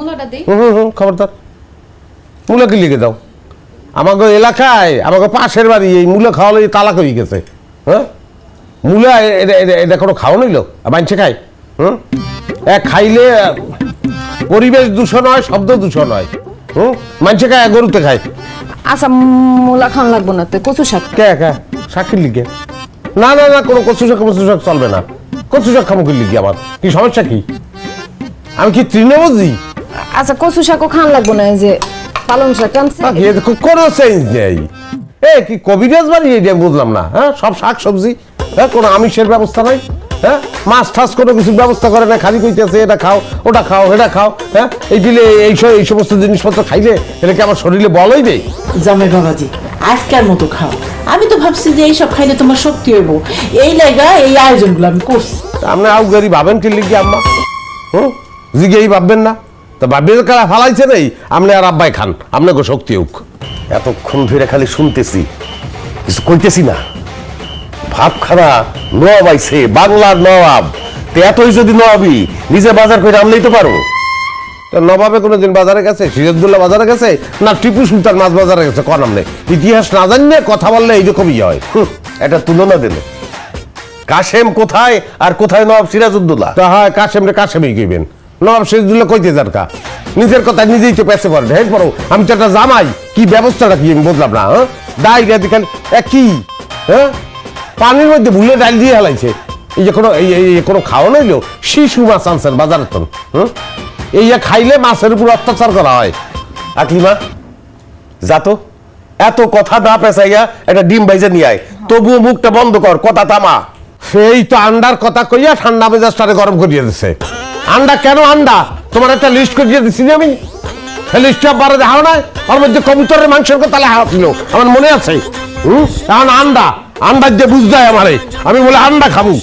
মূলাটা দেই। খবরদার, মূলা কি লিখে দাও? আমাকে এলাকায় আমাকে পাশের বাড়ি এই মূলা খাওয়ালে তালাক হয়ে গেছে। হ্যাঁ, মূলা এটা কোনো খাওয়া নিল মানছে খায়? খাইলে পরিবেশ দূষণ হয়, শব্দ দূষণ হয়। মানছে খায়, গরুতে খায়। আচ্ছা মূলা খাওয়ান লাগবো না, তো কচু শাক। কে শাকের লিখে? না না না, কোনো কচু শাক চলবে না। কচু শাক খামো কি লিখি? আমার কি সমস্যা? কি আমি কি তৃণভোজী? আচ্ছা কচু শাকও খাওয়ান লাগবো না, এই যে পালং শাক আনছে। কোনো চেঞ্জ নেই। কি কবিরাজ বাড়ি এটা বুঝলাম না। হ্যাঁ, সব শাক সবজি, হ্যাঁ, কোনো আমিষের ব্যবস্থা নাই। হ্যাঁ, মাছ ঠাস কোনো কিছু ব্যবস্থা করে না, খালি কইতেছে এটা খাও ওটা খাও এটা খাও। হ্যাঁ, এই সমস্ত জিনিসপত্র খাইলে এটা কি আমার শরীরে বলই দেয়? জামাই বাবাজি আজকের মতো খাও। আমি তো ভাবছি যে এইসব খাইলে তোমার শক্তি হইব, এই লাগা এই আয়োজনগুলো আমি করছি। আপনি আউগারি ভাবেন কি লিখি আম্মা? জিগেই ভাববেন না তা? ভাবিয়ে কারা ফালাইছে নেই আপনি আর আব্বাই খান, আপনাকে শক্তি হোক। এতক্ষণ ধরে খালি শুনতেছি, কিছু কইতেছি না। ভাবখানা নবাব আইছে, বাংলার নবাব। এতই যদি নবাবি নিজে বাজার করে আনলেই তো পারো। নবাবে কোনোদিন বাজারে গেছে? সিরাজদৌল্লা বাজারে গেছে না টিপু সুলতান মাছ বাজারে গেছে? কন আমনে ইতিহাস না জানিয়ে কথা বললে এইরকমই হয়। এটা তুলনা দিল। কাশেম কোথায় আর কোথায় নবাব সিরাজউদ্দৌলা? তা হয় কাশেম রে কাশেমই কইবেন, নবাব সিরাজউদ্দৌলা কইতে যার কা? নিজের কথা নিজেই তো পেছে পড়ে। হেড পড়ো, আমি তো একটা জামাই, কি ব্যবস্থাটা কি আমি বুঝলাম না। ডাইরিয়া দেখেন কি? পানির মধ্যে ভুলে ডাল দিয়ে হেলাইছে। এই যে কোনো খাওয়া নইলো, শিশু মাছ আনছেন বাজারে তো। এই খাইলে মাছের উপর অত্যাচার করা হয়। আকলিমা যা তো, এত কথা না পেঁচাইয়া একটা ডিম ভাইজা নিয়ে আয়। তবুও মুখটা বন্ধ কর, কথা থামা। সেই তো আন্ডার কথা কইয়া ঠান্ডা মেজাজটারে গরম করিয়ে দিছে। আন্ডা কেন আন্ডা? তোমার একটা লিস্ট করিয়ে দিছি আমি। লিস্টটা বারে দেখাও না, ওর মধ্যে কবুতরের মাংসের কথা লেখা ছিল, আমার মনে আছে। এখন আন্ডা যে বুঝ দেয় আমারে, আমি বলে আন্ডা খাবো।